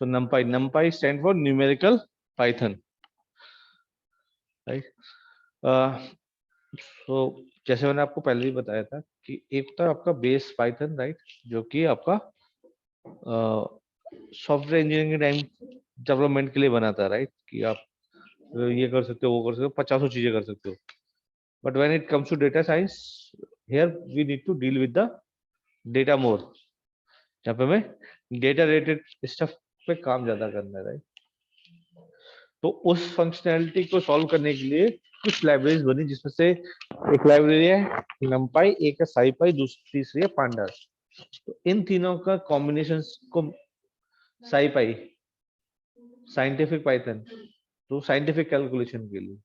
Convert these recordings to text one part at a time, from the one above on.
So NumPy stand for numerical Python, right? So जैसे मैंने आपको पहले ही बताया था कि एक तो आपका बेस पाइथन, राइट, जो कि आपका सॉफ्टवेयर इंजीनियरिंग टाइम डेवलपमेंट के लिए बना था, राइट, कि आप ये कर सकते हो, वो कर सकते हो, 50 चीजें कर सकते हो. But when it comes to data science, here we need to deal with the data more. यहाँ पे हमें डेटा रिलेटेड स्टफ पे काम ज्यादा करना है, राइट. तो उस फंक्शनैलिटी को सॉल्व करने के लिए कुछ लाइब्रेरीज बनी, जिसमें से एक लाइब्रेरी है नमपाई, एक है साईपाई, दूसरी तीसरी है पांडास. तो इन तीनों का कॉम्बिनेशन को साईपाई साइंटिफिक पाइथन, तो साइंटिफिक कैलकुलेशन के लिए,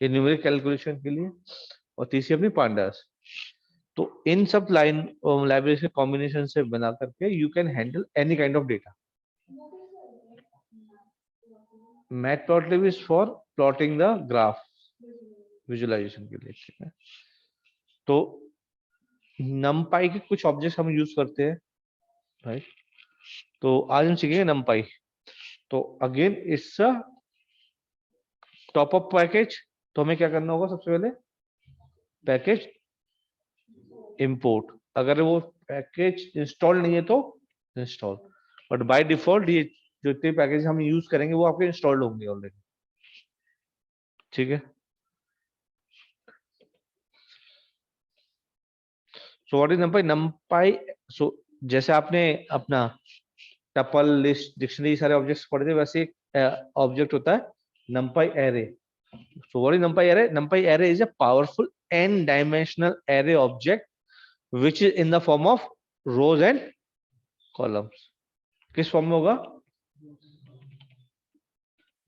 ये न्यूमेरिक कैलकुलेशन के लिए, और तीसरी अपनी पांडास. तो इन सब लाइब्रेरी के कॉम्बिनेशन से बना करके you can handle any kind of data. Matplotlib is for plotting the graph visualisation के लिए, ठीक है. तो नमपाई के कुछ ऑब्जेक्ट्स हम यूज करते हैं, राइट. तो आज हम सीखेंगे नमपाई. तो again it's a top up package. तो हमें क्या करना होगा, सबसे पहले पैकेज इंपोर्ट. अगर वो पैकेज इंस्टॉल नहीं है तो इंस्टॉल. बट बाय डिफॉल्ट ये जो इतने पैकेज हम यूज करेंगे वो आपके इंस्टॉल्ड होंगे ऑलरेडी, ठीक है. So what is नमपाई? नमपाई, सो जैसे आपने अपना टपल, लिस्ट, डिक्शनरी सारे ऑब्जेक्ट्स पढ़े थे, वैसे एक ऑब्जेक्ट होता है नमपाई array. So what is NumPy array? NumPy array is a powerful n-dimensional array object which is in the form of rows and columns. किस फॉर्म में होगा?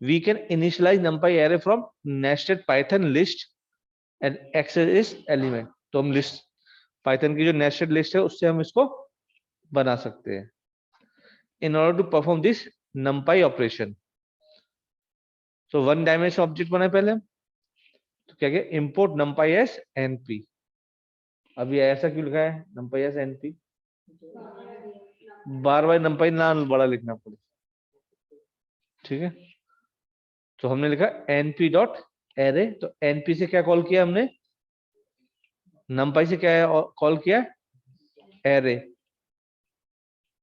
We can initialize NumPy array from nested Python list and access its element. तो हम list, Python की जो nested list है उससे हम इसको बना सकते हैं. In order to perform this NumPy operation, so one dimension object बनाए पहले हम, तो क्या किया, import NumPy as np. अभी ऐसा क्यों लिखा है NumPy as np? बार बार NumPy ना बड़ा लिखना पड़े, ठीक है. तो हमने लिखा np डॉट एरे. तो np से क्या कॉल किया हमने? NumPy से क्या कॉल किया? एरे.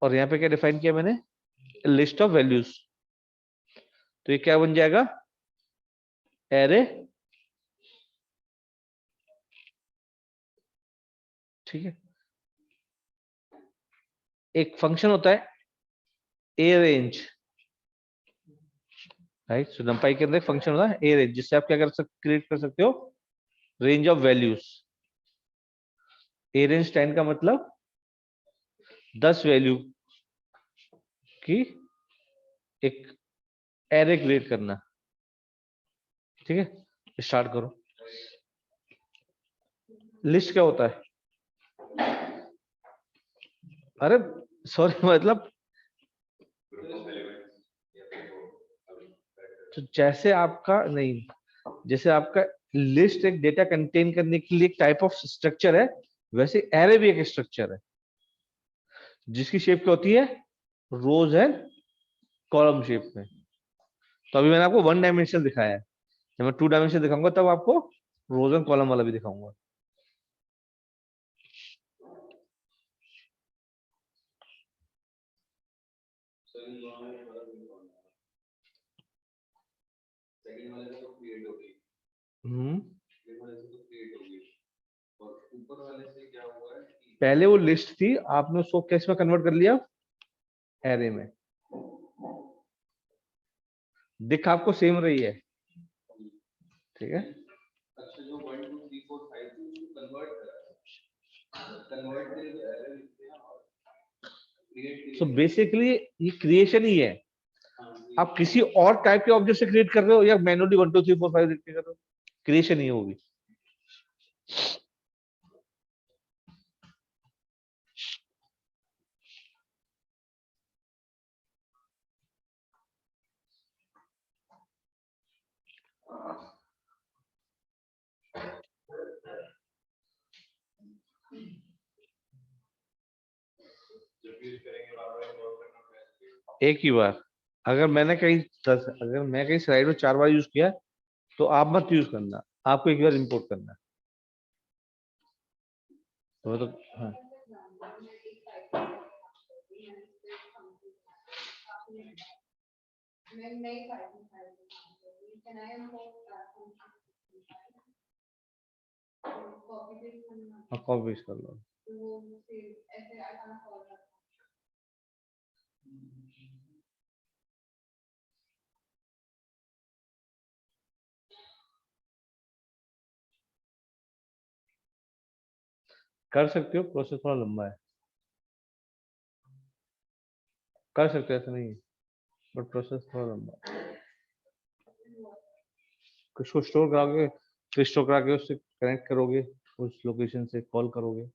और यहाँ पे क्या डिफाइन किया मैंने? List of values. तो ये क्या बन जाएगा? एरे, ठीक है. एक फंक्शन होता है ए रेंज, राइट. सो NumPy के अंदर फंक्शन होता है ए रेंज, जिससे आप क्या कर सकते, क्रिएट कर सकते हो range of values. A range 10 का मतलब 10 वैल्यू की एक एरे क्रिएट करना, ठीक है. स्टार्ट करो. लिस्ट क्या होता है? अरे सॉरी, मतलब तो जैसे आपका नहीं, जैसे आपका लिस्ट एक डेटा कंटेन करने के लिए एक टाइप ऑफ स्ट्रक्चर है, वैसे एरे भी एक स्ट्रक्चर है जिसकी शेप क्या होती है? रोज एंड कॉलम शेप में. तो अभी मैंने आपको वन डायमेंशनल दिखाया है, जब मैं टू डायमेंशनल दिखाऊंगा तब आपको रोज एंड कॉलम वाला भी दिखाऊंगा. पहले वो लिस्ट थी, आपने उसको कैसे में कन्वर्ट कर लिया? एरे में. दिख आपको सेम रही है, ठीक है. सो बेसिकली ये क्रिएशन ही है. आप किसी और टाइप के ऑब्जेक्ट से क्रिएट कर रहे हो या मैनुअली 1 2 3 4 5 लिख के कर रहे हो, क्रिएशन ही होगी. एक ही बार। अगर मैंने कहीं अगर मैं कहीं स्लाइड में 4 बार यूज किया तो आप मत यूज करना, आपको एक बार इंपोर्ट करना है। तो हाँ, कॉपी पेस्ट कर लो। कर सकते हो, प्रोसेस थोड़ा लंबा है, कर सकते हो, ऐसा नहीं है, बट प्रोसेस थोड़ा लंबा है। कुछ को स्टोर कराओगे, फिर स्टोर करा के उससे कनेक्ट करोगे, उस लोकेशन से कॉल करोगे।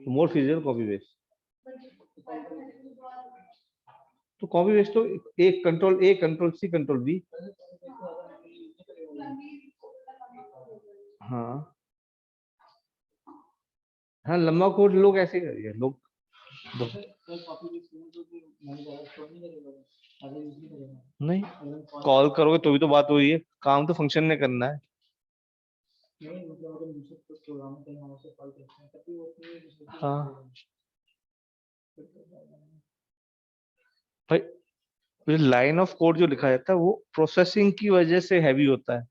More feasible copy paste. तो कॉपी पेस्ट तो एक control A control C control B. हाँ हाँ, लंबा कोड लोग ऐसे करेंगे लोग। नहीं, कॉल करोगे तो भी तो बात हुई है, काम तो फंक्शन ने करना है। हाँ भाई, लाइन ऑफ कोड जो लिखा जाता है वो प्रोसेसिंग की वजह से हैवी होता है,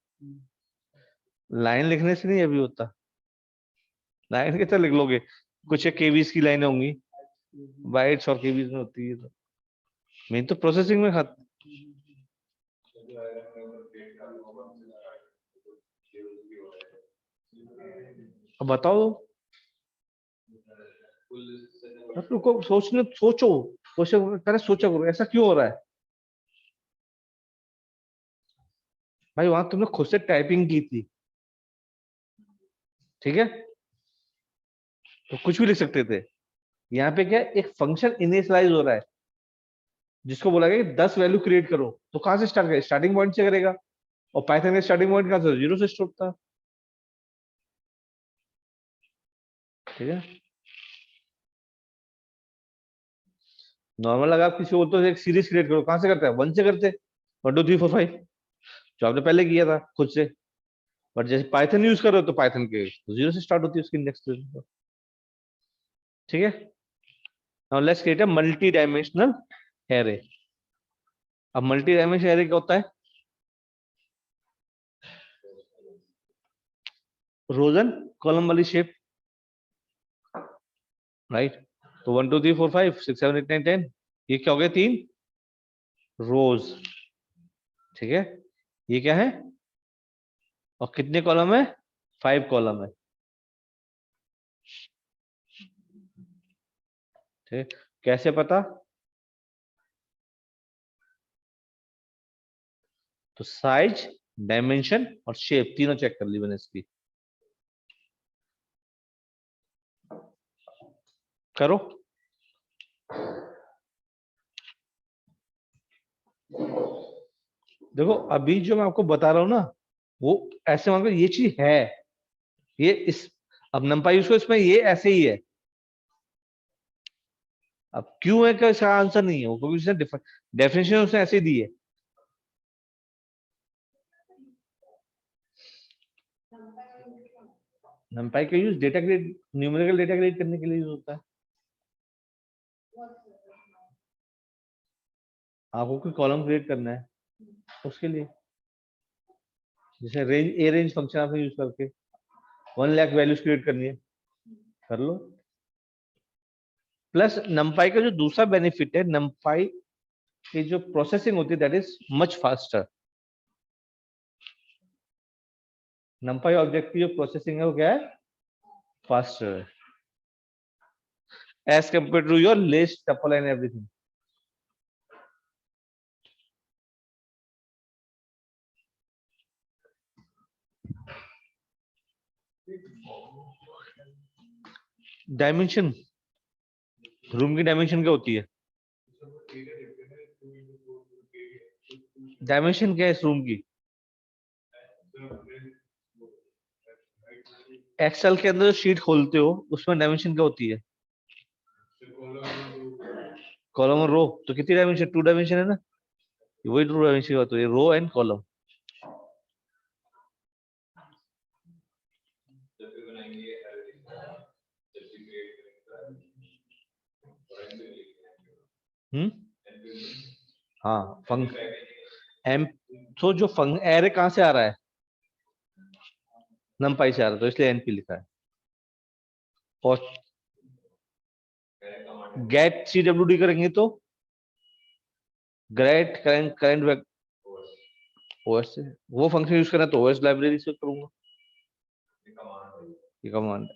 लाइन लिखने से नहीं हैवी होता। लाइन कैसे लिख लोगे, कुछ केबीज की लाइनें होंगी, बाइट्स और केबीज में होती है, तो मेन तो प्रोसेसिंग में खाते। अब बताओ, अब रुको, सोचने सोचो, सोचो पहले, सोचा करो ऐसा क्यों हो रहा है। भाई वहां तुमने खुद से टाइपिंग की थी, ठीक है, तो कुछ भी लिख सकते थे। यहाँ पे क्या है, एक फंक्शन इनिशियलाइज हो रहा है जिसको बोला गया कि 10 वैल्यू क्रिएट करो, तो कहां से स्टार्ट करेगा, स्टार्टिंग पॉइंट से करेगा, और पाइथन का स्टार्टिंग पॉइंट कहां से, 0 से स्टार्ट था, ठीक है। नॉर्मल अगर आप किसी को बोलते हो एक सीरीज क्रिएट करो, कहां से करते हैं, 1 से करते हैं, 1 2 3 4 5, जो आपने पहले किया था खुद से। बट जैसे पाइथन यूज कर रहे हो तो पाइथन के 0 से स्टार्ट होती है उसकी इंडेक्स, ठीक है। Now let's create a multi dimensional array. अब मल्टी डायमेंशनल एरे क्या होता है, रोजन कॉलम वाली शेप, राइट। तो 1 2 3 4 5 6 7 8 9 10, ये क्या हो गया, 3 रोज, ठीक है। ये क्या है, और कितने कॉलम है, 5 कॉलम है, ठीक। कैसे पता, तो साइज, डायमेंशन और शेप तीनों चेक कर ली मैंने इसकी, करो। देखो अभी जो मैं आपको बता रहा हूं ना, वो ऐसे मान लो ये चीज है, ये इस, अब नंपाई यूज करो, इसमें ये ऐसे ही है। अब क्यों है का इसका आंसर नहीं है वो, क्योंकि उसने डेफिनेशन उसने ऐसे दी है। नंपाई का use data create, numerical data create करने के लिए यूज होता है। आपको कोई कॉलम क्रिएट करना है उसके लिए, जैसे रेंज, ए रेंज फंक्शन आपने यूज करके 1 लाख वैल्यूज क्रिएट करनी है, कर लो। प्लस नंपाई का जो दूसरा बेनिफिट है, नंपाई की जो प्रोसेसिंग होती है that is much faster. NumPy object की जो प्रोसेसिंग है वो क्या है, faster as compare to your list, tuple and everything. Dimension, room की डायमेंशन क्या होती है, डायमेंशन क्या है इस रूम की, एक्सेल के अंदर जो शीट खोलते हो उसमें डायमेंशन क्या होती है? कॉलम और रो। तो कितनी डायमेंशन? 2 डायमेंशन है ना, वही 2 डायमेंशन की बात हो रही है, रो एंड कॉलम। हम्म। हाँ एम। तो जो एरे कहाँ से आ रहा है? नमपाई से आ रहा है, तो इसलिए एनपी लिखा है। और गेट सीडब्ल्यूडी करेंगे तो ग्रेट करंट करंट ओएस से, वो फंक्शन यूज करना तो ओएस लाइब्रेरी से करूंगा। ये कमांड।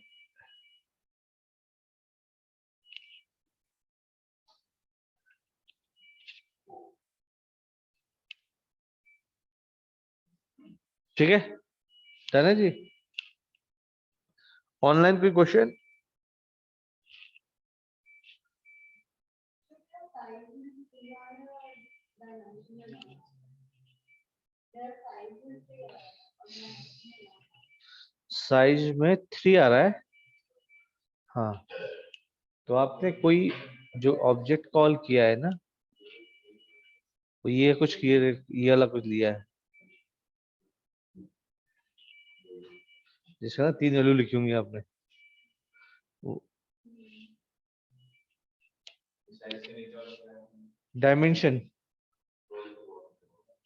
ठीक है, डन है जी। ऑनलाइन कोई क्वेश्चन? साइज में 3 आ रहा है। हाँ, तो आपने कोई जो ऑब्जेक्ट कॉल किया है ना, वो ये कुछ किए, ये वाला कुछ लिया है जिसका ना 3 वैल्यू लिखी होंगी आपने। डायमेंशन।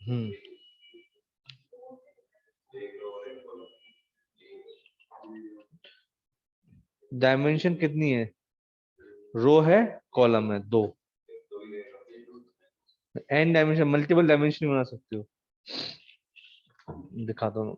हम्म। डायमेंशन कितनी है? रो है, कॉलम है, 2। एन डायमेंशन, मल्टीपल डायमेंशन बना सकते हो। दिखाता हूँ।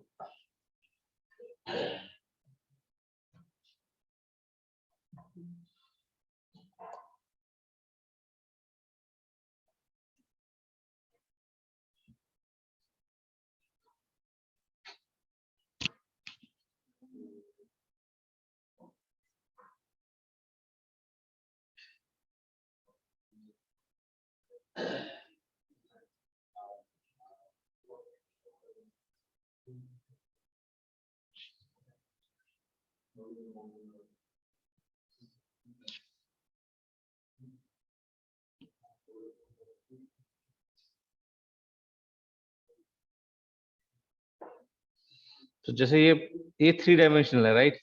तो जैसे ये 3 डायमेंशनल है, राइट?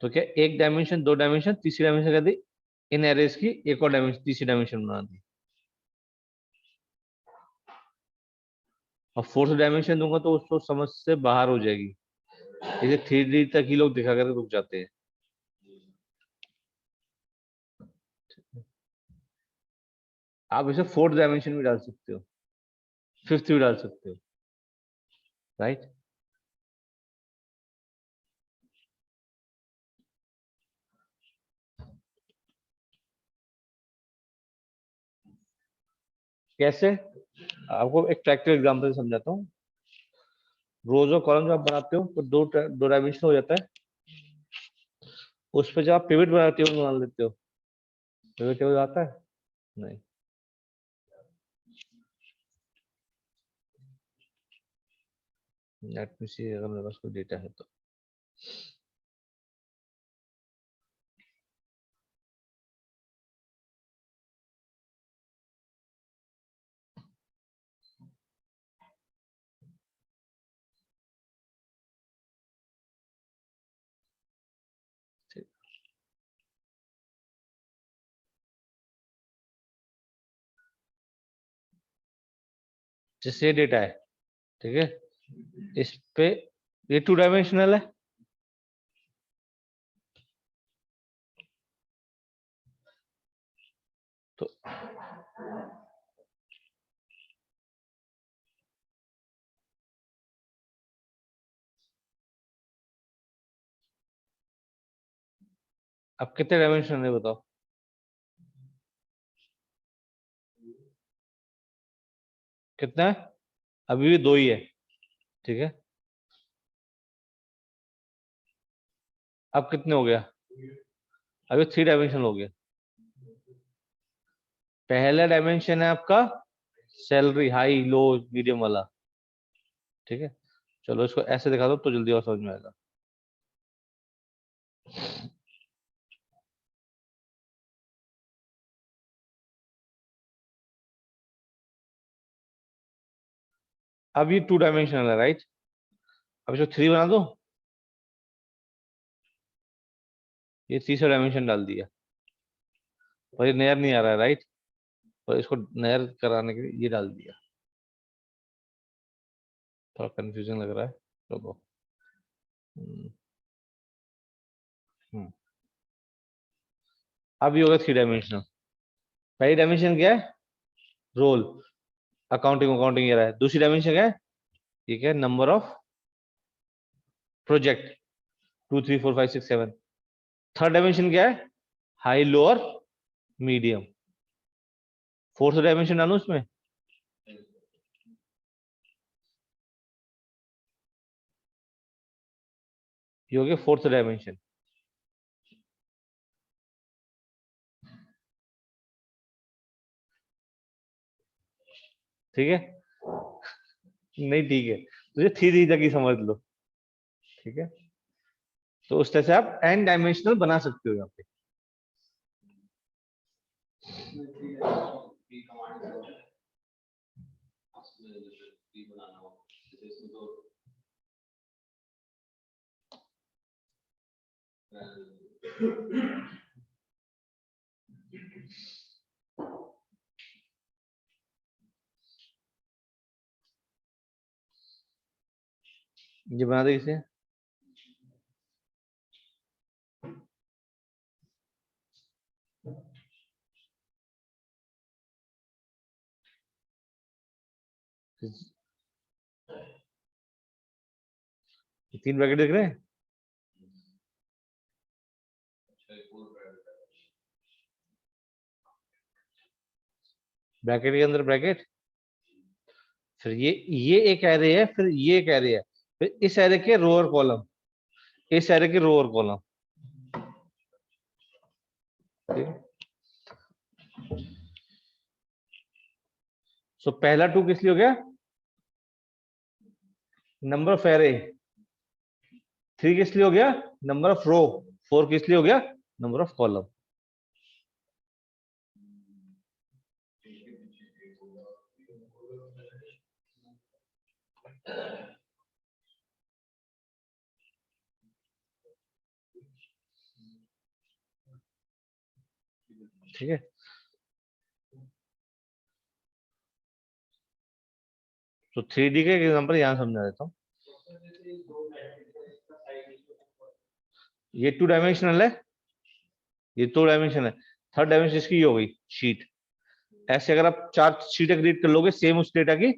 तो क्या एक डायमेंशन, 2 डायमेंशन, तीसरी डायमेंशन कर दी, इन एरेज की एक और डायमेंशन, तीसरी डायमेंशन बना दी। और फोर्थ डायमेंशन दूंगा तो उसको समझ से बाहर हो जाएगी। इसे 3D तक ही लोग दिखा कर रुक जाते हैं। आप इसे फोर्थ डायमेंशन भी डाल सकते हो, फिफ्थ भी डाल सकते हो, राइट? कैसे? आपको एक प्रैक्टिकल एग्जांपल समझाता हूँ। रोज और कॉलम जब आप बनाते हो तो दो डायमेंशन हो जाता है। उस पर जब आप पिवट बनाते हो, बना लेते हो। पिवट टेबल आता है? नहीं। लेट मी सी, अगर मेरे पास कोई डेटा है तो। जैसे ये डेटा है, ठीक है, इस पे ये 2 डायमेंशनल है। तो अब कितने डायमेंशन है बताओ? कितना है? अभी भी 2 ही है, ठीक है। अब कितने हो गया? अभी 3 डायमेंशन हो गया। पहला डायमेंशन है आपका सैलरी, हाई लो मीडियम वाला, ठीक है। चलो इसको ऐसे दिखा दो तो जल्दी और समझ में आएगा। अब ये 2 डायमेंशनल है, राइट? अब इसको 3 बना दो, ये तीसरा डायमेंशन डाल दिया, पर ये नया नहीं आ रहा है, राइट? और इसको नया कराने के लिए ये डाल दिया। थोड़ा कंफ्यूजन लग रहा है, चलो। हम्म, हम्म। अब ये होगा 3 डायमेंशनल। पहली डायमेंशन क्या है? रोल, अकाउंटिंग अकाउंटिंग ये रहा है। दूसरी डायमेंशन क्या है? ये क्या है? Number of project, 2 3 4 5 6 7। Third dimension क्या है? हाई, लो और मीडियम। फोर्थ डायमेंशन डालू उसमें? ये हो गया फोर्थ डायमेंशन। ठीक है? नहीं ठीक है, तुझे थ्री तक ही समझ लो। ठीक है, तो उस तरह से आप एन डायमेंशनल बना सकते हो यहाँ पे। ये बना दे इसे। तीन ब्रैकेट दिख रहे हैं? ब्रैकेट के अंदर ब्रैकेट, फिर ये एक एरे है, फिर ये एक एरे है, फिर इस एरे के रो और कॉलम, इस एरे के रो और कॉलम। ठीक है, सो पहला 2 किस लिए हो गया? Number of array. 3 किस लिए हो गया? नंबर ऑफ रो। 4 किस लिए हो गया? Number of column. ठीक है, तो 3D के एग्जांपल यहां समझा देता हूँ। ये 2 डायमेंशनल है, ये 2 डायमेंशन है। थर्ड डायमेंशन इसकी ये हो गई शीट। ऐसे अगर आप 4 शीटें क्रिएट कर लोगे सेम उस डेटा की,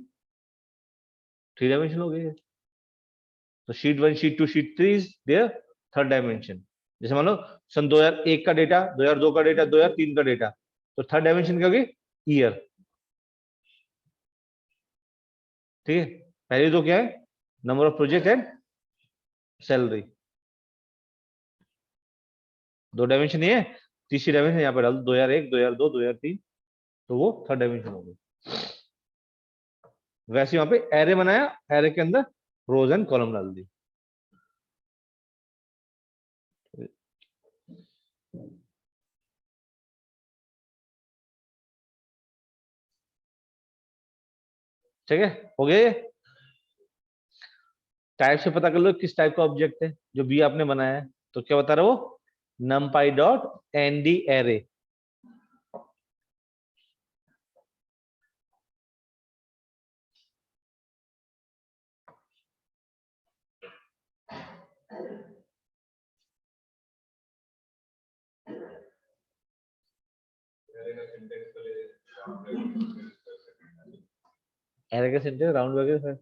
3 डायमेंशन हो गई। तो sheet 1, sheet 2, sheet 3 is there third dimension. जैसे मान लो सन 2001 का डेटा, 2002 का डेटा, 2003 का डेटा, तो थर्ड डायमेंशन क्या होगी? ईयर। ठीक है, पहले तो क्या है? Number of project and salary. 2 dimension ये है, तीसरी डायमेंशन यहाँ पे डाल दो, 2001, 2002, 2003, तो वो थर्ड डायमेंशन हो गई। वैसे वहां पे एरे बनाया, एरे के अंदर रोज एंड कॉलम डाल दी। ठीक है, हो गया ये। टाइप से पता कर लो किस टाइप का ऑब्जेक्ट है जो बी आपने बनाया है। तो क्या बता रहा है वो? numpy dot ND array. Array का सिंटेक्स राउंड ब्रैकेट है।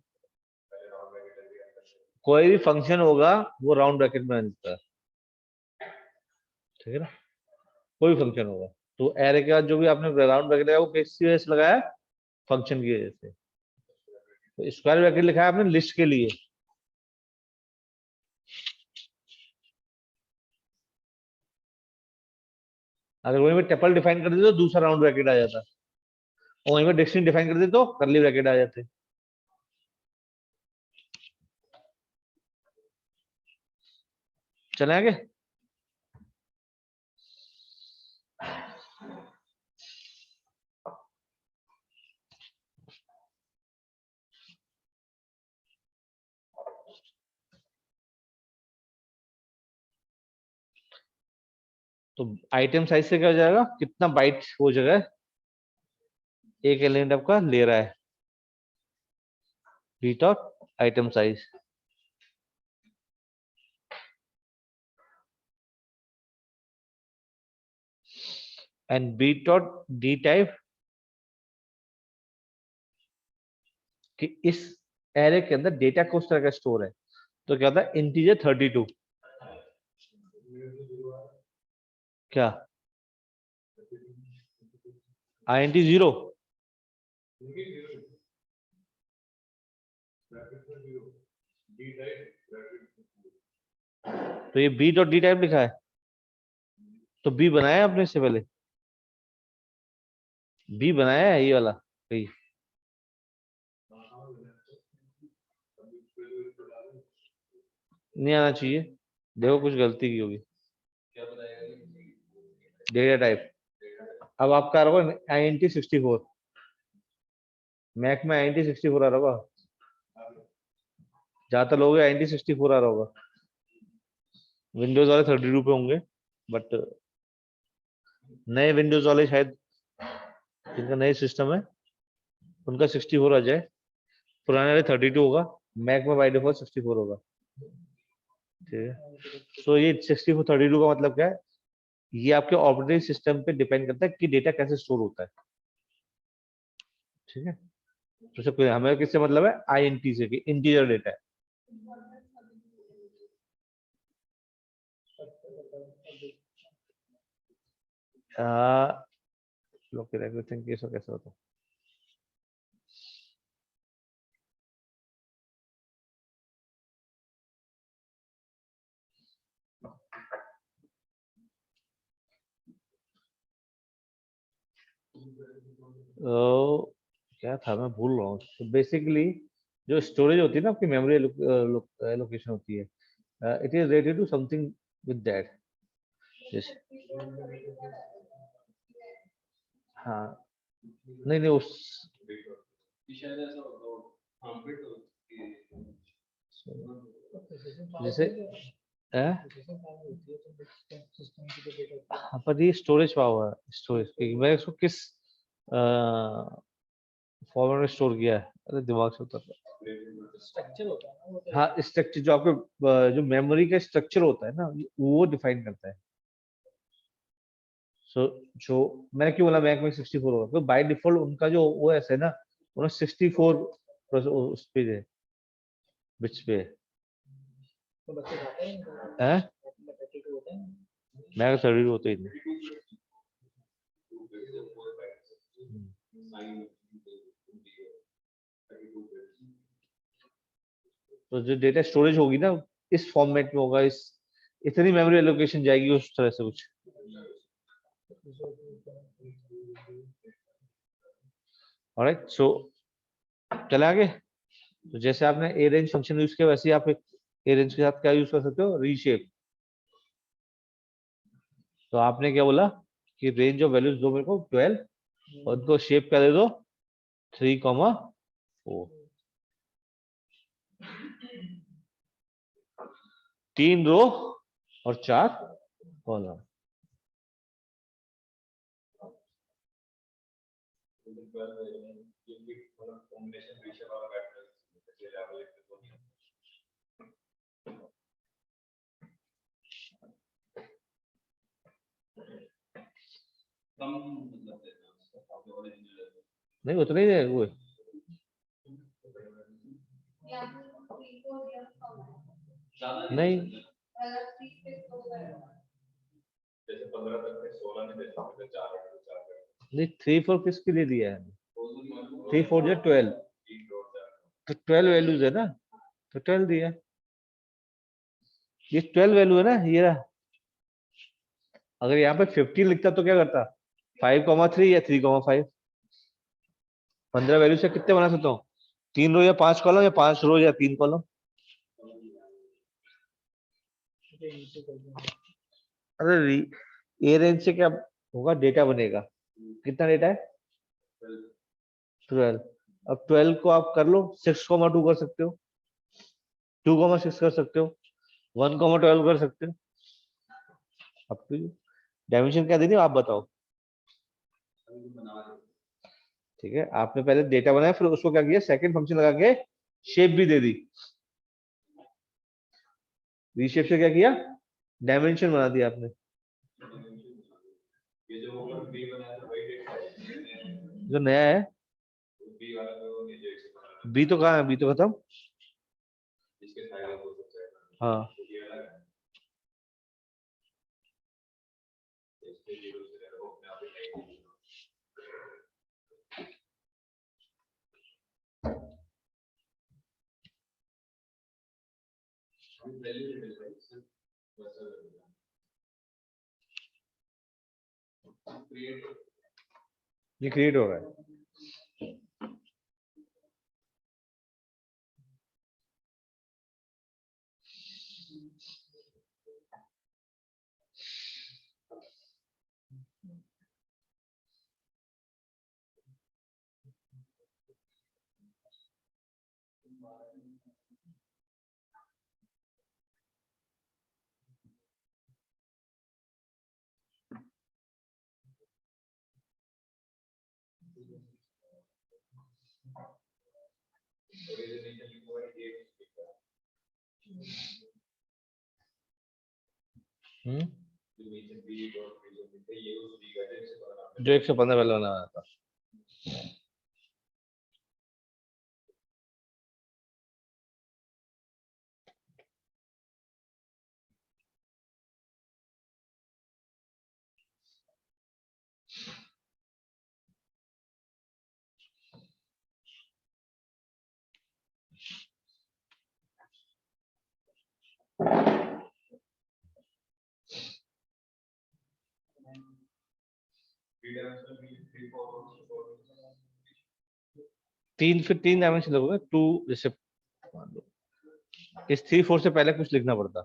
कोई भी फंक्शन होगा वो राउंड ब्रैकेट में मिलता है। ठीक है ना, कोई फंक्शन होगा तो एरे के बाद जो भी आपने राउंड ब्रैकेट लगाया वो किस वजह से लगाया? फंक्शन की वजह से। तो स्क्वायर ब्रैकेट लिखा है आपने लिस्ट के लिए। अगर वहीं में टेपल डिफाइन कर दे तो दूसरा राउंड ब्रैकेट आ जाता, और वहीं में डिक्शनरी डिफाइन कर दे तो करली ब्रैकेट आ जाते। चले आगे। तो आइटम साइज से क्या हो जाएगा, कितना बाइट वो जगह एक एलिमेंट आपका ले रहा है, b dot item size. And b dot d type कि इस एरे के अंदर डेटा को उस तरह का स्टोर है, तो क्या होता है इंटीजर 32 क्या int 0, तो ये b डॉट d टाइप लिखा है, तो b बनाया है आपने इससे पहले, b बनाया है ये वाला कहीं, नहीं आना चाहिए, देखो कुछ गलती की होगी, डेटा टाइप। अब आपका आ रहा होगा INT 64, मैक में INT 64 आ रहा होगा, ज्यादातर लोग INT 64 आ रहा होगा, विंडोज वाले 32 पे होंगे, बट नए विंडोज वाले शायद जिनका नए सिस्टम है उनका 64 आ जाए, पुराने वाले 32 होगा, मैक में बाय डिफॉल्ट 64 होगा। ठीक है, सो ये 64 32 का मतलब क्या है, ये आपके ऑपरेटिंग सिस्टम पे डिपेंड करता है कि डेटा कैसे स्टोर होता है। ठीक है, तो सबको हमें किससे मतलब है, INT से, कि इंटीजर डेटा है। लोग एवरीथिंग कैसा कैसा होता है, तो क्या था मैं भूल रहा हूँ। तो बेसिकली जो स्टोरेज होती है ना आपकी मेमोरी लोकेशन होती है, it is related to something with that. हाँ, नहीं नहीं उस जैसे हाँ, पर ये स्टोरेज पावर, स्टोरेज मैं इसको किस फॉर्मेट में स्टोर किया है, अरे दिमाग से उतर रहा। हाँ, स्ट्रक्चर जो आपके जो मेमोरी का स्ट्रक्चर होता है ना, वो डिफाइन करता है। सो जो मैंने क्यों बोला बैंक में 64 होगा, क्योंकि बाय डिफॉल्ट उनका जो OS है ना, उन्होंने 64 उस पे है, बिट्स पे है, मैं 32 होते ही नहीं। तो जो डेटा स्टोरेज होगी ना, इस फॉर्मेट में होगा, इस इतनी मेमोरी एलोकेशन जाएगी उस तरह से कुछ। ऑलराइट, सो चले आगे। तो जैसे आपने ए रेंज फंक्शन यूज किया, वैसे ही आप एक ए रेंज के साथ क्या यूज कर सकते हो, रीशेप। तो आपने क्या बोला कि रेंज ऑफ वैल्यूज दो मेरे को 12 और उनको शेप क्या दे दो 3,4, 3 रो और 4 कॉलम। नहीं उतना ही है वो, नहीं नहीं 3 4 किसके लिए दिया है, 3 4 जो 12, तो 12 वैल्यूज है ना, तो 12 दिया, ये 12 वैल्यू है ना ये रहा। अगर यहाँ पे 15 लिखता तो क्या करता, 5,3 या 3,5, 15 वैल्यू से कितने बना सकता हूँ, 3 रो या 5 कॉलम, या 5 रो या 3 कॉलम। अरे ए रेंज से क्या होगा, डेटा बनेगा, कितना डेटा है 12। अब 12 को आप कर लो 6,2 कर सकते हो, 2,6 कर सकते हो, 1,12 कर सकते हो, अब टू यू। डायमेंशन क्या देनी आप बताओ। ठीक है, आपने पहले डेटा बनाया, फिर उसको क्या किया, सेकंड फंक्शन लगा के शेप भी दे दी। रीशेप से क्या किया, डायमेंशन बना दिया आपने। जो नया है बी तो कहाँ है, बी तो खत्म। हाँ ये क्रिएट हो रहा है। जो 115 वाला बनाया था। तीन, फिर तीन डायमेंशन लगोगे, टू जैसे मान लो, इस 3 4 से पहले कुछ लिखना पड़ता,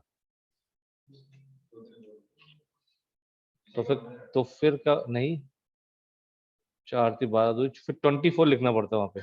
तो फिर का नहीं, 4 3 12 2, फिर 24 लिखना पड़ता वहां पे।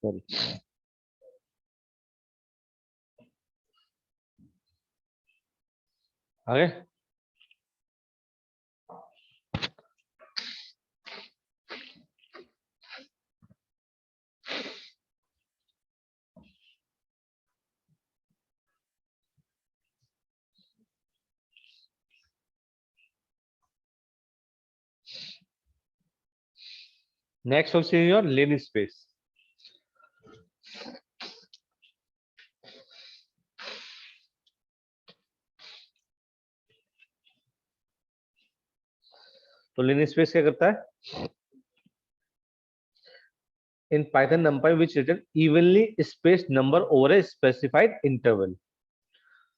सॉरी, आगे next function is your linspace. तो लिन स्पेस क्या करता है, in Python NumPy which return evenly spaced number over a specified interval.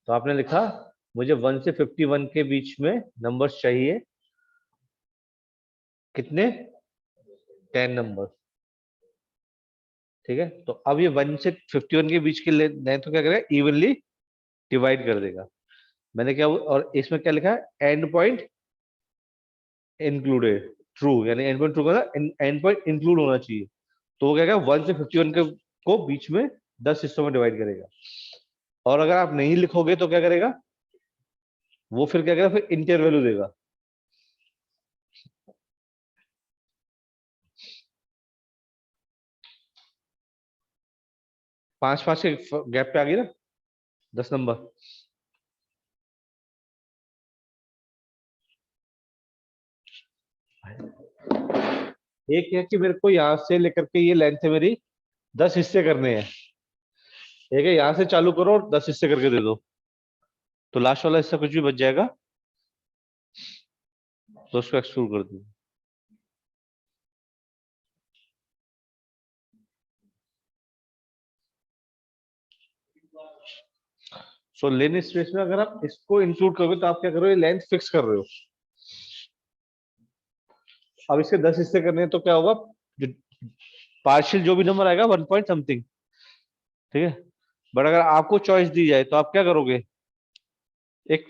तो आपने लिखा मुझे 1 से 51 के बीच में नंबर्स चाहिए, कितने, 10 नंबर। ठीक है, तो अब ये 1 से 51 के बीच के लें तो क्या करेगा, इवनली डिवाइड कर देगा। मैंने क्या, और इसमें क्या लिखा है, एंड पॉइंट इंक्लूडेड ट्रू, यानी एंड पॉइंट ट्रू का एंड पॉइंट इंक्लूड होना चाहिए। तो वो क्या करेगा, 1 से 51 के को बीच में 10 हिस्सों में डिवाइड करेगा। और अगर आप नहीं लिखोगे तो क्या करेगा, वो फिर क्या करेगा, फिर इंटर वैल्यू देगा। 5 5 के गैप पे आ गई ना 10 नंबर। एक है कि मेरे को यहाँ से लेकर के ये लेंथ है मेरी 10 हिस्से करने हैं, एक है यहाँ से चालू करो और 10 हिस्से करके दे दो, तो लास्ट वाला हिस्सा कुछ भी बच जाएगा तो उसको एक्सक्लूड कर दो। सो लेन स्पेस में अगर आप इसको इंक्लूड करोगे तो आप क्या करोगे, लेंथ फिक्स कर रहे हो। अब इसके 10 हिस्से करने हैं तो क्या होगा, जो पार्शियल जो भी नंबर आएगा 1 पॉइंट समथिंग, ठीक है। बट अगर आपको चॉइस दी जाए तो आप क्या करोगे, एक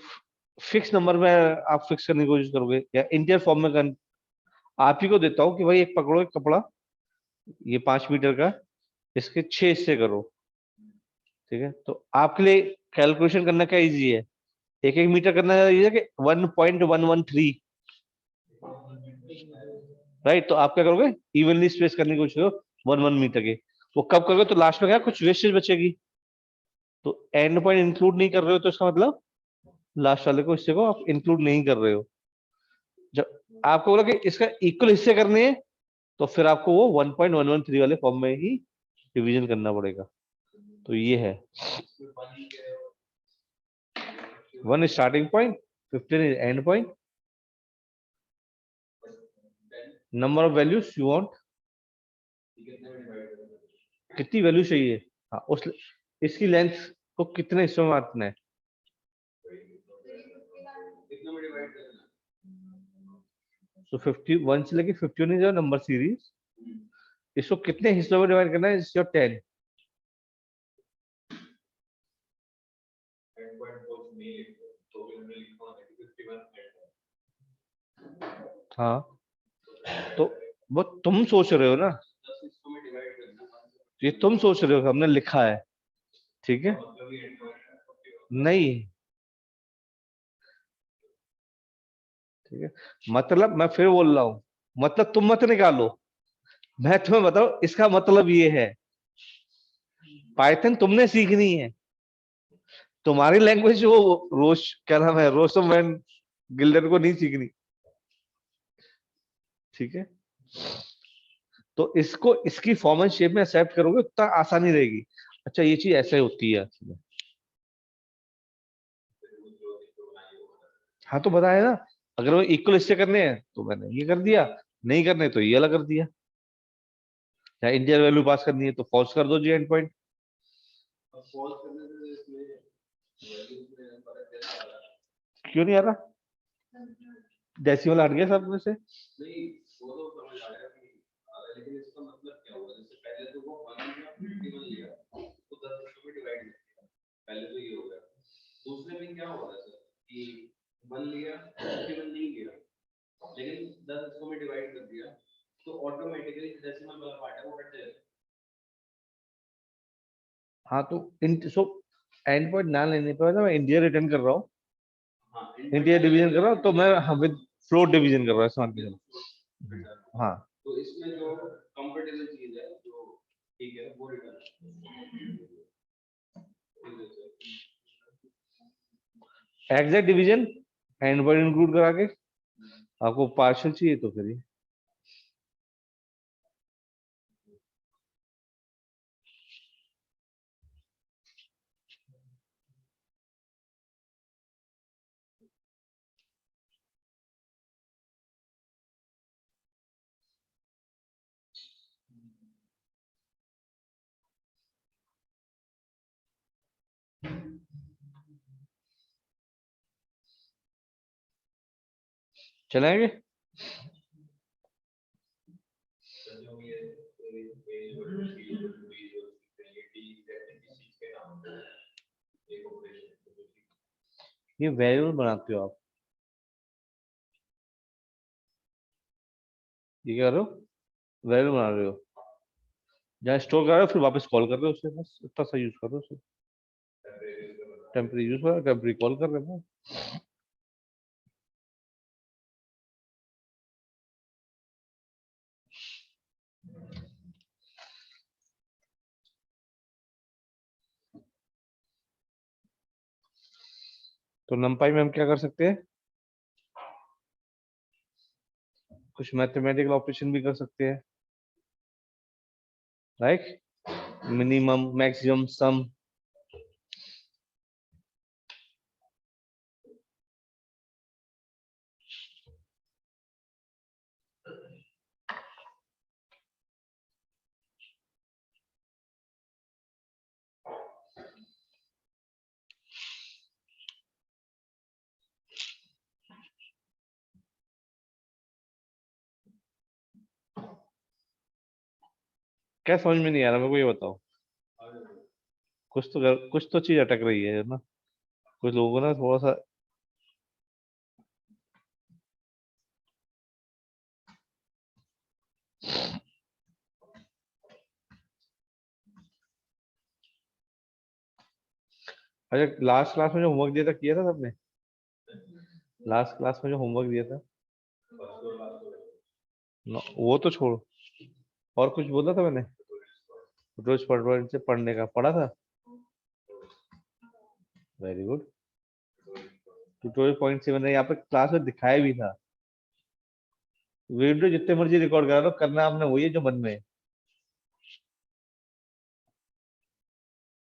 फिक्स नंबर में आप फिक्स करने की कोशिश करोगे, या इंटीजर फॉर्म में आप ही को देता हूँ कि भाई एक पकड़ो, एक कपड़ा ये 5 मीटर का, इसके 6 हिस्से करो, ठीक है। तो आपके लिए कैलकुलेशन करना क्या इजी है, एक एक मीटर करना इजी है कि 1.113, राइट। तो आप क्या करोगे, इवनली स्पेस करने की कोशिश करो 1 1 मीटर के। वो कब करोगे, तो लास्ट में क्या कुछ वेस्टेज बचेगी, तो एंड पॉइंट इंक्लूड नहीं कर रहे हो तो इसका मतलब लास्ट वाले को हिस्से को आप इंक्लूड नहीं कर रहे हो। जब आपको बोला कि इसका इक्वल हिस्से करने हैं तो फिर आपको वो 1.113 वाले फॉर्म में ही डिवीजन करना पड़ेगा। तो ये है 1 starting point, 15 is and point, number of values you want, कितनी वैल्यू चाहिए, हाँ उस इसकी लेंथ को कितने हिस्सों में बांटना है। सो 51 से लेके 51 इज नंबर सीरीज, इसको कितने हिस्सों में डिवाइड करना है, इज योर 10। हाँ तो वो तुम सोच रहे हो ना, ये तुम सोच रहे हो, हमने लिखा है, ठीक है। नहीं, ठीक है, मतलब मैं फिर बोल रहा हूँ, मतलब तुम मत निकालो, मैं तुम्हें बताऊं इसका मतलब ये है, पाइथन तुमने सीखनी है, तुम्हारी लैंग्वेज वो रोश क्या नाम है, रोशम वैन गिल्डर को नहीं सीखनी, ठीक है। तो इसको इसकी फॉर्मल शेप में एक्सेप्ट करोगे उतना आसानी रहेगी। अच्छा ये चीज ऐसे होती है, हाँ तो बताया ना, अगर वो इक्वल हिस्से करने हैं तो मैंने ये कर दिया, नहीं करने तो ये अलग कर दिया, या इंटीजर वैल्यू पास करनी है तो फॉल्स कर दो जी एंड पॉइंट। क्यों नहीं आ रहा, डेसिमल हट गया सब में से। हाँ तो सो एंड पॉइंट ना लेने पर ना मैं इंटीजर रिटर्न कर रहा हूँ, इंटीजर डिवीजन कर रहा हूँ, तो मैं विद फ्लोट डिवीजन कर रहा हूँ, समझ लीजिए। हाँ exact division and point include करा के, आपको पार्शियल चाहिए तो फिर चलाएंगे। ये वेरिएबल बनाते हो आप, ये क्या कर रहे हो, वेरिएबल बना रहे हो, जहाँ स्टोर कर रहे हो फिर वापस कॉल कर रहे हो उसे, बस इतना सा यूज कर रहे हो उसे, टेम्परेरी यूज कर रहे हो, टेम्परेरी कॉल कर रहे हो। तो numpy में हम क्या कर सकते हैं, कुछ मैथमेटिकल ऑपरेशन भी कर सकते हैं, राइट, मिनिमम मैक्सिमम सम। क्या समझ में नहीं आ रहा मेरे को, ये बताओ। कुछ तो चीज अटक रही है ना, कुछ लोगों को ना थोड़ा सा। अच्छा, लास्ट क्लास में जो होमवर्क दिया था किया था सबने? लास्ट क्लास में जो होमवर्क दिया था वो तो छोड़ो, और कुछ बोला था मैंने? रोज पढ़ से पढ़ने का पढ़ा था। Very good. ट्यूटोरियल पॉइंट से मैंने यहाँ पे क्लास में दिखाया भी था। वीडियो जितने मर्जी रिकॉर्ड करा लो, करना आपने वही है जो मन में है।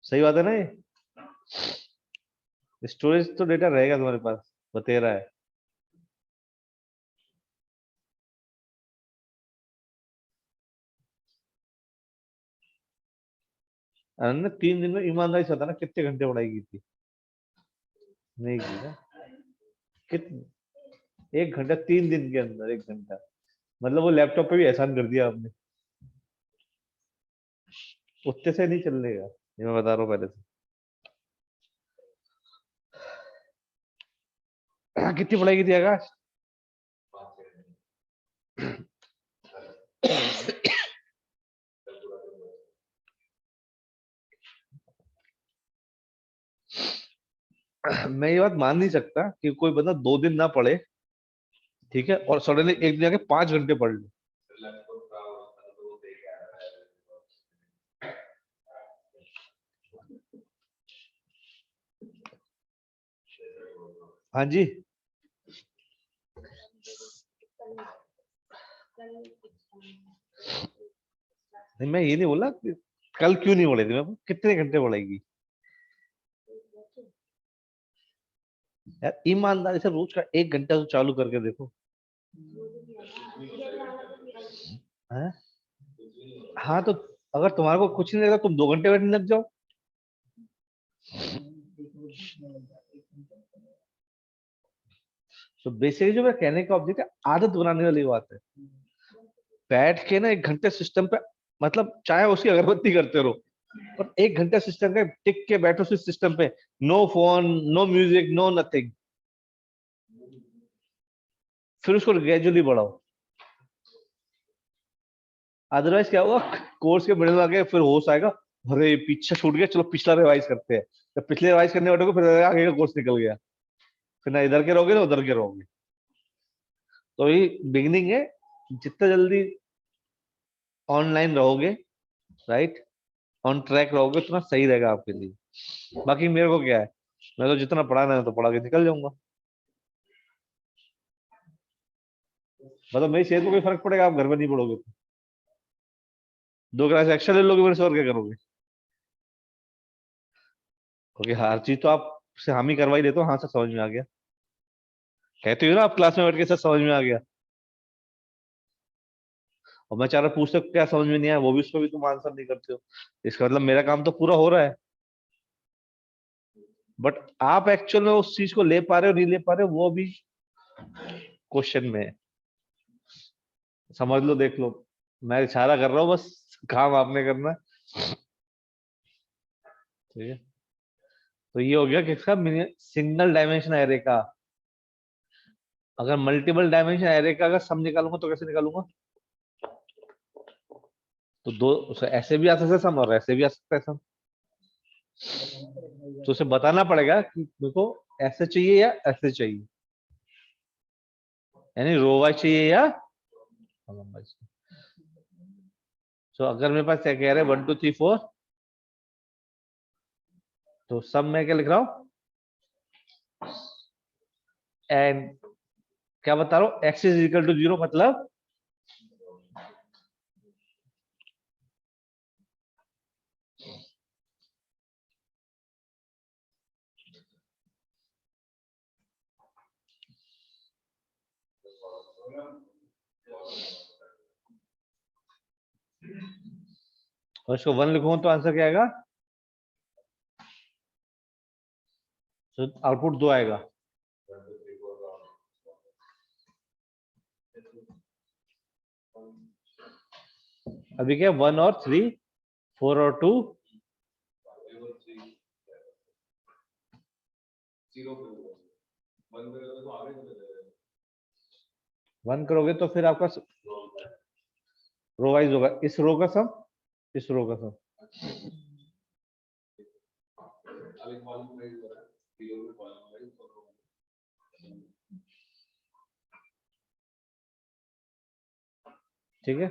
सही बात है ना? ये स्टोरेज तो डेटा रहेगा तुम्हारे पास, बता रहा है। अनन्या 3 दिन में ईमानदारी से बताना कितने घंटे पढ़ाई की थी? नहीं की ना? कितने? 1 घंटा 3 दिन के अंदर 1 घंटा? मतलब वो लैपटॉप पे भी एहसान कर दिया आपने। उतने से नहीं चलेगा, ये मैं बता रहा हूँ पहले से। कितनी पढ़ाई की थी आकाश? मैं ये बात मान नहीं सकता कि कोई बंदा 2 दिन ना पढ़े, ठीक है, और सडनली एक दिन जाके 5 घंटे पढ़ ले। हाँ जी। नहीं, मैं ये नहीं बोला कि कल क्यों नहीं पढ़े थे, मैं कितने घंटे पढ़ाएगी। यार ईमानदारी से रोज का 1 घंटा तो चालू करके देखो। हाँ, हाँ तो अगर तुम्हारे को कुछ नहीं लगता तुम 2 घंटे बैठने लग जाओ। तो बेसिकली जो मैं कहने का ऑब्जेक्ट है, आदत बनाने वाली बात है। बैठ के ना 1 घंटे सिस्टम पे, मतलब चाहे उसकी अगरबत्ती करते रहो, पर 1 घंटा सिस्टम पे टिक के बैठो उस सिस्टम पे। No phone, no music, no nothing. फिर उसको ग्रेजुअली बढ़ाओ। अदरवाइज क्या होगा, कोर्स के मिडिल में आके फिर होश आएगा, अरे पीछे छूट गया, चलो पिछला रिवाइज करते हैं। जब पिछले रिवाइज करने बैठोगे फिर आगे का कोर्स निकल गया, फिर ना इधर के रहोगे ना उधर के रहोगे। तो ये बिगिनिंग है। जितना जल्दी ऑनलाइन रहोगे, राइट, ऑन ट्रैक रहोगे, उतना सही रहेगा आपके लिए। बाकी मेरे को क्या है, मैं तो जितना पढ़ाना है तो पढ़ा के निकल जाऊंगा। मतलब मेरी सेहत को कोई फर्क पड़ेगा आप घर में नहीं पढ़ोगे तो? 2 क्लास एक्स्ट्रा ले लोगे मेरे से, और क्या करोगे? क्योंकि हर चीज तो आप से हम ही करवाई देते हो, हाँ सर समझ में आ गया कहते हो ना आप क्लास में बैठ के, सर समझ में आ गया। और मैं चाह रहा पूछते हो क्या समझ में नहीं आया, वो भी उसको भी तुम आंसर नहीं करते हो। इसका मतलब मेरा काम तो पूरा हो रहा है। बट आप एक्चुअल में उस चीज को ले पा रहे हो नहीं ले पा रहे हो, वो भी क्वेश्चन में है। समझ लो, देख लो, मैं इशारा कर रहा हूँ बस, काम आपने करना है। ठीक है, तो ये हो गया किसका, सिंगल डायमेंशन एरे का। अगर मल्टीपल डायमेंशन एरे का अगर सम निकालूंगा तो कैसे निकालूंगा? तो दो ऐसे भी आ सकता है सम, और ऐसे भी आ सकता है सम। तो उसे बताना पड़ेगा कि मेरे को ऐसे चाहिए या ऐसे चाहिए, यानी रो वाइज चाहिए या कॉलम वाइज। तो अगर मेरे पास क्या कह रहे हैं 1 2 3 4, तो सब में क्या लिख रहा हूँ, एंड क्या बता रहा हूँ, एक्स इज इक्वल टू 0, मतलब और इसको 1 लिखूंगा तो आंसर क्या आएगा? तो आउटपुट 2 आएगा। अभी क्या 1 और 3, 4 और 2, 1 करोगे तो फिर आपका रो वाइज होगा। इस रो का सम, इस रो का सम। ठीक है,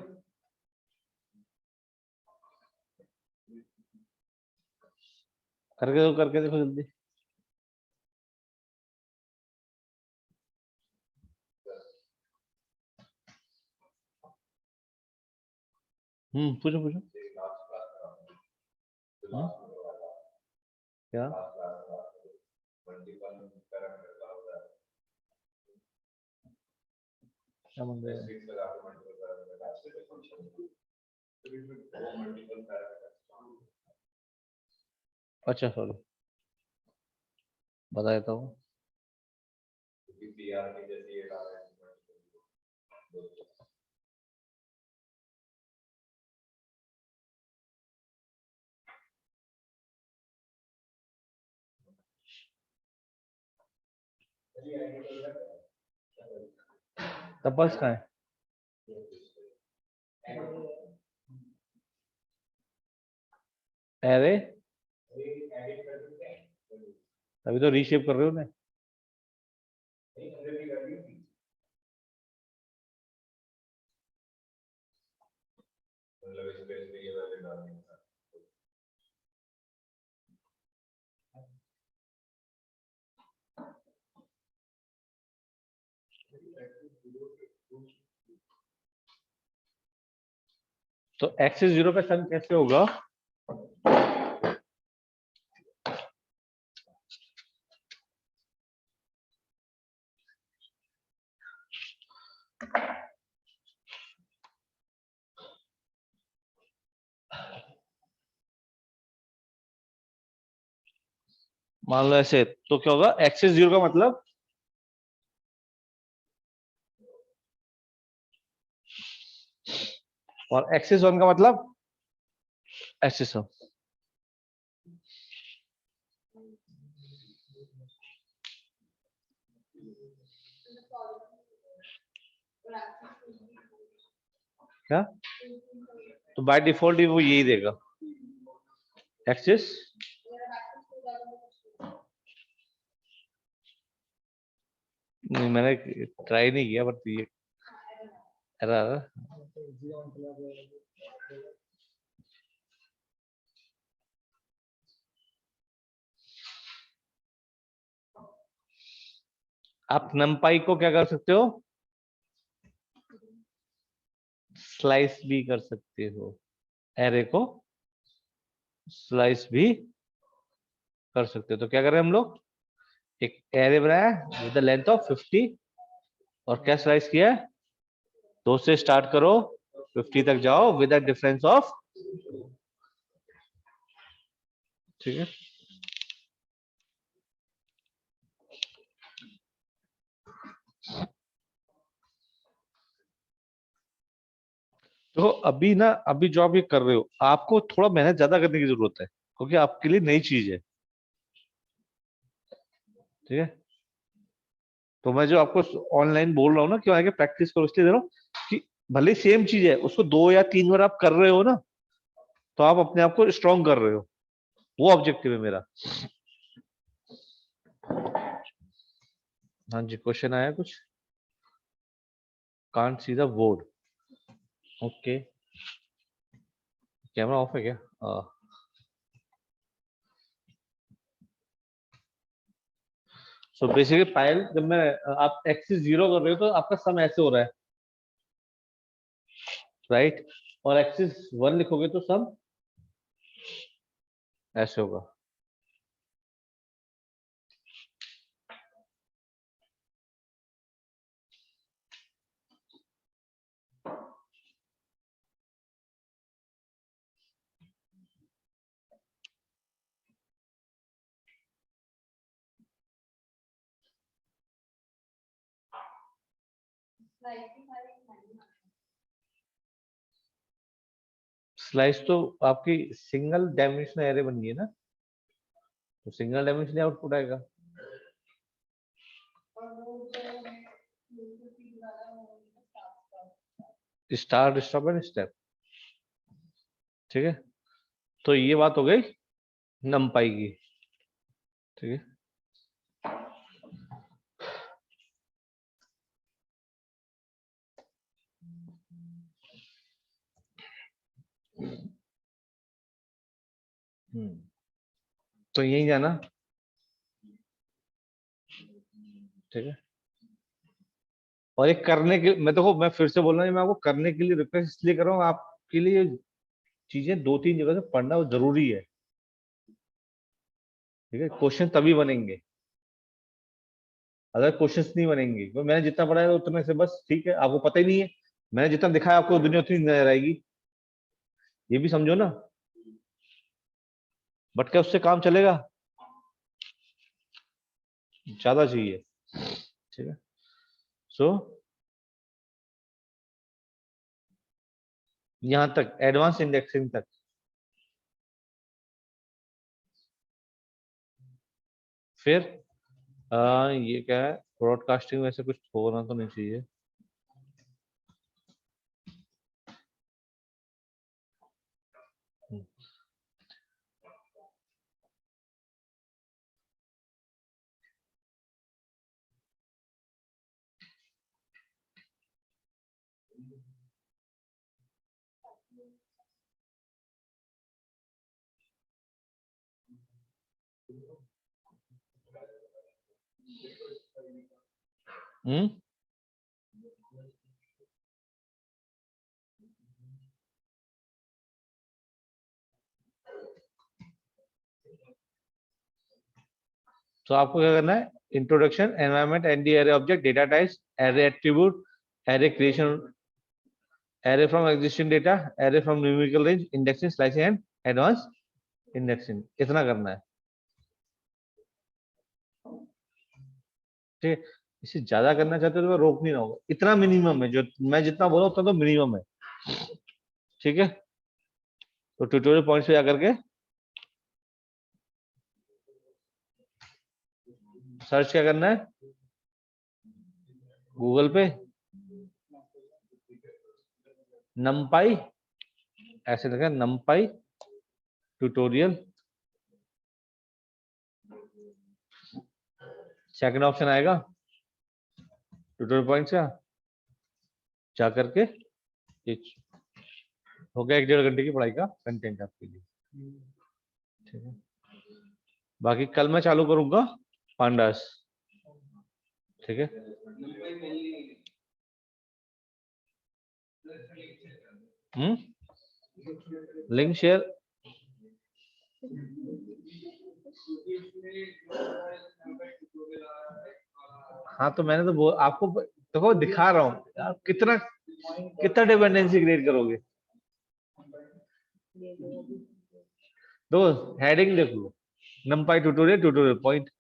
करके देखो जल्दी। पूछो पूछो। क्या? क्या बन रहा है? अच्छा सॉरी, बता देता हूँ। तपस कहाँ है? अरे अभी तो रीशेप कर रहे हो ना। तो एक्सिस 0 का सम कैसे होगा? मान लो ऐसे, तो क्या होगा? एक्सिस 0 का मतलब और एक्सिस 1 का मतलब एक्सिस 1। क्या? तो बाय डिफॉल्ट वो यही देगा एक्सिस। नहीं, मैंने ट्राई नहीं किया, बट ये एरर। आप नमपाई को क्या कर सकते हो? स्लाइस भी कर सकते हो, एरे को स्लाइस भी कर सकते हो। तो क्या करें हम लोग? एक एरे बनाया विद द लेंथ ऑफ 50 और क्या स्लाइस किया है? 2 से स्टार्ट करो, 50 तक जाओ विद द डिफरेंस ऑफ। ठीक है, तो अभी ना, अभी जो आप ये कर रहे हो, आपको थोड़ा मेहनत ज्यादा करने की जरूरत है, क्योंकि आपके लिए नई चीज है। ठीक है, तो मैं जो आपको ऑनलाइन बोल रहा हूँ ना कि आगे प्रैक्टिस करो, इसलिए दे रहा हूँ कि भले सेम चीज है, उसको 2 या 3 बार आप कर रहे हो ना, तो आप अपने आप को स्ट्रॉन्ग कर रहे हो। वो ऑब्जेक्टिव है मेरा। हाँ जी, क्वेश्चन आया कुछ? Can't see the board. Okay, camera off है क्या? सो बेसिकली पायल, जब मैं आप एक्सिस 0 कर रहे हो तो आपका सम ऐसे हो रहा है, राइट? और एक्सिस 1 लिखोगे तो सम ऐसे होगा। स्लाइस तो आपकी सिंगल डायमेंशनल एरे बन गई है ना, तो सिंगल डायमेंशनल आउटपुट आएगा। स्टार स्टॉप एंड स्टेप, ठीक है। तो ये बात हो गई नमपाई की, ठीक है। तो यही जाना, ठीक है। और एक करने के, मैं देखो मैं फिर से बोल रहा हूँ, मैं आपको करने के लिए रिक्वेस्ट इसलिए कर रहा हूँ, आपके लिए चीजें 2-3 जगह से पढ़ना जरूरी है, ठीक है। क्वेश्चन तभी बनेंगे, अगर क्वेश्चंस नहीं बनेंगे तो मैंने जितना पढ़ा है उतने से बस, ठीक है। आपको पता ही नहीं है, मैंने जितना दिखाया आपको दुनिया उतनी नजर आएगी, ये भी समझो ना। बट क्या उससे काम चलेगा? ज्यादा चाहिए, ठीक है। सो यहां तक एडवांस इंडेक्सिंग तक, फिर ये क्या है, ब्रॉडकास्टिंग में से कुछ होना तो नहीं चाहिए। हम्म तो आपको क्या करना है, introduction, environment, ND array object, data types, array attribute, array creation, array from existing data, array from numerical range, indexing, slicing and advance indexing, इतना करना है, ठीक है। इससे ज्यादा करना चाहते हो तो रोक नहीं रहा होगा, इतना मिनिमम है, जो मैं जितना बोला उतना तो मिनिमम है, ठीक है। तो ट्यूटोरियल पॉइंट्स पे जाकर के सर्च क्या करना है, गूगल पे नमपाई, ऐसे लिखा नमपाई ट्यूटोरियल, सेकंड ऑप्शन आएगा ट्यूटोरियल पॉइंट्स का, जा करके ये हो गया 1-1.5 घंटे की पढ़ाई का कंटेंट आपके लिए, ठीक है। बाकी कल मैं चालू करूंगा पांडास, ठीक है। लिंक शेयर, हाँ तो मैंने तो आपको देखो दिखा रहा हूँ, आप कितना कितना डिपेंडेंसी क्रिएट करोगे, दो हेडिंग देख लो, नमपाई ट्यूटोरियल, ट्यूटोरियल पॉइंट,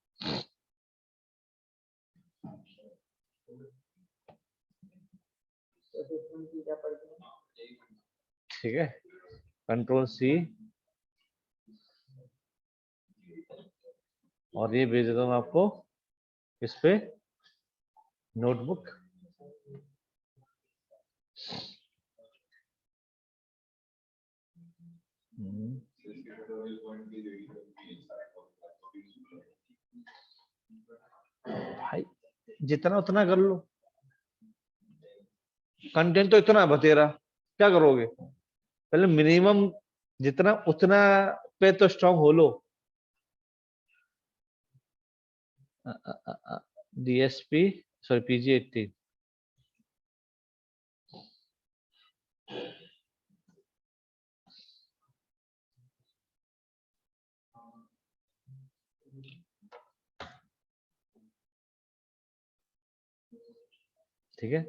ठीक है। कंट्रोल सी और ये भेज देता हूँ आपको इस पे नोटबुक, भाई जितना उतना कर लो, कंटेंट तो इतना बतेरा, क्या करोगे, पहले मिनिमम जितना उतना पे तो स्ट्रांग हो लो। डीएसपी सॉरी PG-80, ठीक है।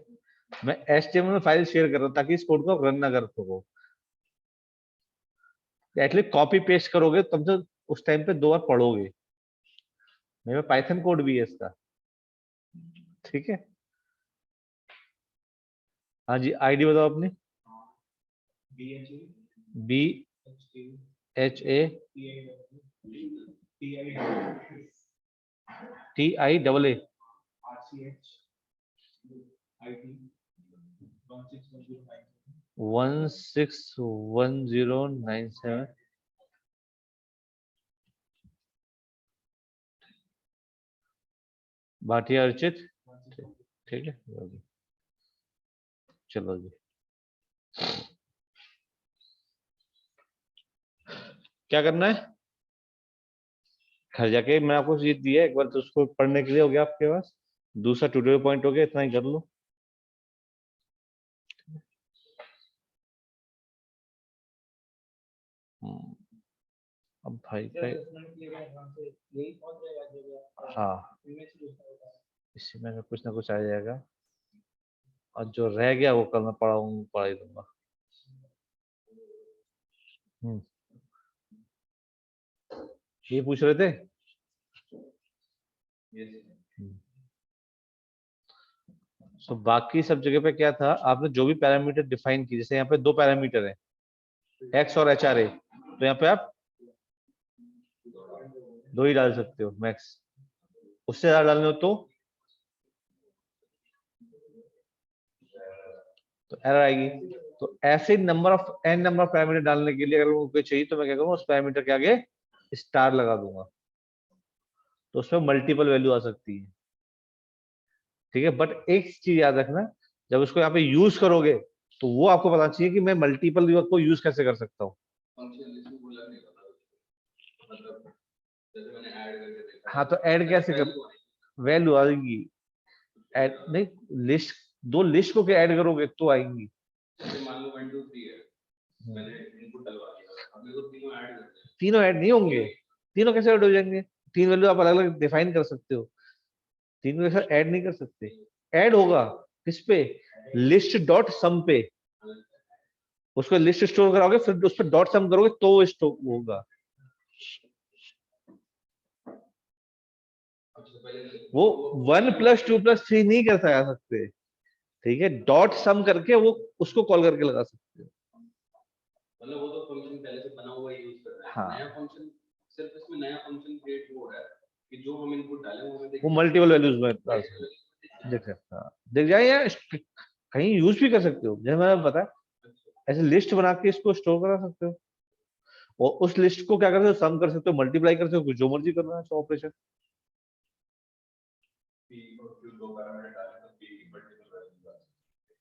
मैं HTML में फाइल शेयर कर रहा हूँ ताकि इस कोड को रन ना कर सको, एटलीस्ट कॉपी पेस्ट करोगे तब तो उस टाइम पे 2 बार पढ़ोगे, मेरे पाइथन कोड भी है इसका, ठीक है। हाँ जी, आईडी बताओ अपनी। B H A T I double A 161097। Bhatia Archit, ठीक है। चलो जी, क्या करना है? घर जाके मैं आपको चीज दी है एक बार, तो उसको पढ़ने के लिए हो गया आपके पास। दूसरा ट्यूटोरियल पॉइंट हो गया, इतना ही कर लो। अब भाई का, हाँ, इससे में कुछ ना कुछ आ जाएगा, और जो रह गया वो कल मैं पढ़ा ही दूंगा। हम्म, ये पूछ रहे थे। सो बाकी सब जगह पे क्या था, आपने जो भी पैरामीटर डिफाइन की, जैसे यहाँ पे दो पैरामीटर है, एक्स और एच आर ए, तो यहाँ पे आप दो ही डाल सकते हो मैक्स। उससे ज्यादा डालने हो तो एरर आएगी। तो ऐसे number of N number of parameter डालने के लिए अगर मुझे चाहिए, तो मैं क्या करूँगा, उस पैरामीटर के आगे स्टार लगा दूंगा, तो उसमें मल्टीपल वैल्यू आ सकती है। ठीक है, बट एक चीज याद रखना, जब उसको यहाँ पे यूज करोगे, तो वो आपको पता चाहिए कि मैं मल्टीपल को यूज कैसे कर सकता हूँ। हाँ, तो ऐड कैसे कर, वैल्यू आएगी। ऐड नहीं, लिस्ट, दो लिस्ट को क्या ऐड करोगे तो आएंगी। मान लो 1 2 3 है, मैंने इनपुट डलवा दिया, अब मेरे को तीनों ऐड करते हैं, तीनों ऐड नहीं होंगे। तीनों कैसे ऐड हो जाएंगे? तीन वैल्यू आप अलग अलग डिफाइन कर सकते हो, तीन को ऐसा ऐड नहीं कर सकते। ऐड होगा किस पे? लिस्ट डॉट सम पे। उसको लिस्ट स्टोर कराओगे, फिर उस पर डॉट सम करोगे तो वो स्टोर होगा। वो 1 + 2 + 3 नहीं कर सकते। ठीक है, डॉट सम करके वो उसको कॉल करके लगा सकते हो। मतलब वो तो फंक्शन पहले से बना हुआ यूज कर रहा है। हाँ, नया फंक्शन, सिर्फ इसमें नया फंक्शन क्रिएट हो रहा है कि जो हम इनपुट डालें वो हमें, वो मल्टीपल वैल्यूज में डाल सकते हैं। देख सकते हैं, देख जाए, या कहीं यूज भी कर सकते हो, जैसे मैंने बताया, ऐसे लिस्ट बना के इसको स्टोर करा सकते हो, और उस लिस्ट को क्या कर सकते हो, सम कर सकते हो, मल्टीप्लाई कर सकते हो, जो मर्जी करना है ऑपरेशन।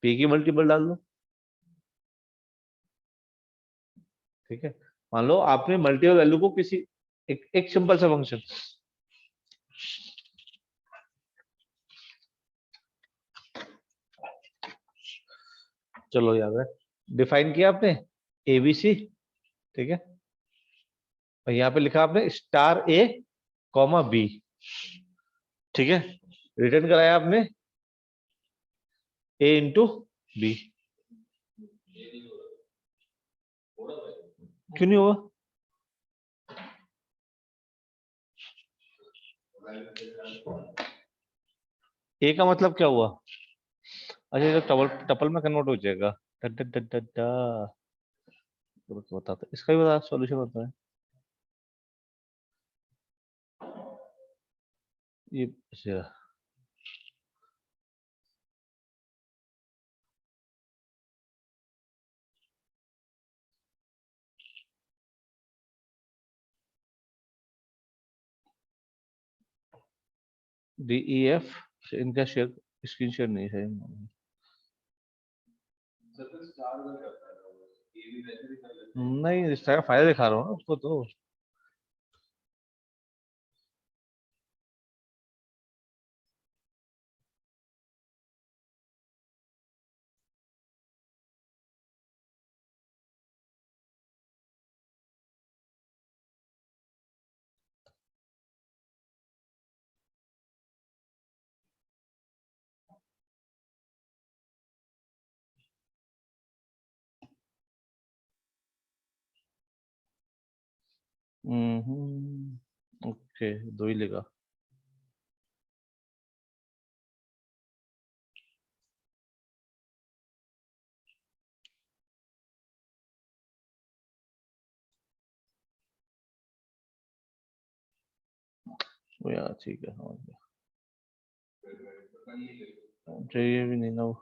पी की मल्टीपल डाल दो। ठीक है, मान लो आपने मल्टीपल वैल्यू को किसी एक सिंपल सा फंक्शन, चलो याद है, डिफाइन किया आपने एबीसी। ठीक है, और यहाँ पे लिखा आपने स्टार ए कॉमा बी। ठीक है, रिटर्न कराया आपने ए इंटू बी। क्यों नहीं हुआ? ए का मतलब क्या हुआ? अच्छा, ये तो टपल टपल में कन्वर्ट हो जाएगा। बताता, इसका भी बता, सॉल्यूशन होता है ये। अच्छा, डी ई एफ, इनका शेयर, स्क्रीन शेयर नहीं है। नहीं, इसका फायदा दिखा रहा हूँ ना उसको तो। ओके, दो ही लेगा। यार ठीक है, समझ गया। चाहिए भी नहीं ना वो,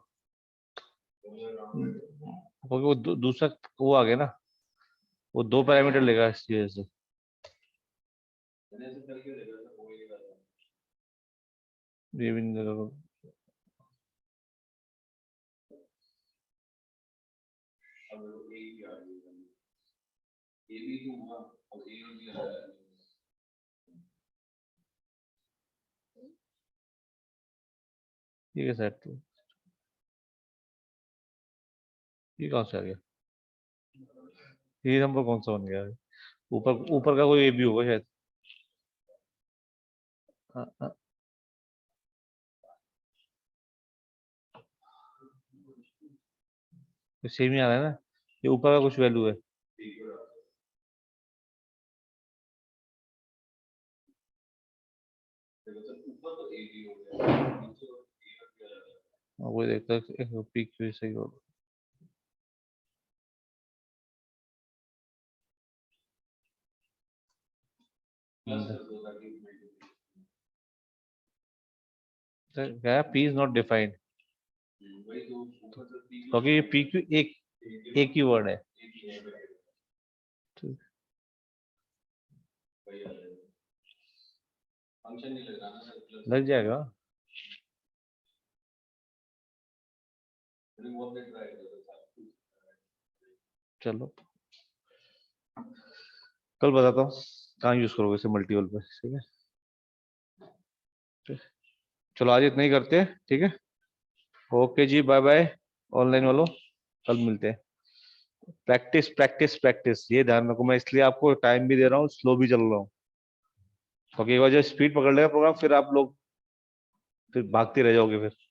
क्योंकि वो दूसरा वो आ गया ना, वो 2 पैरामीटर लेगा इस वजह से। ये भी नहीं देगा। ठीक है सेट। ये कहाँ से आ गया? ये नंबर कौन सा बन गया? ऊपर ऊपर का कोई ए भी होगा शायद। हाँ, हाँ, सेम ही आ रहा है ना, ये ऊपर का कुछ वैल्यू है। वो देखता है पीक भी सही होगा। क्या पी इज नॉट डिफाइंड, क्योंकि ये पी क्यू एक ही वर्ड है। लग जाएगा। चलो कल बताता हूँ कहाँ यूज करोगे इसे मल्टीपल पे, ठीक है। चलो आज इतना ही करते हैं, ठीक है। Okay ji, bye by online वालों, कल मिलते हैं। प्रैक्टिस प्रैक्टिस प्रैक्टिस, ये ध्यान रखो, मैं इसलिए आपको टाइम भी दे रहा हूँ, स्लो भी चल रहा हूँ, क्योंकि एक बार जब स्पीड पकड़ लेगा प्रोग्राम, फिर आप लोग फिर भागते रह जाओगे फिर।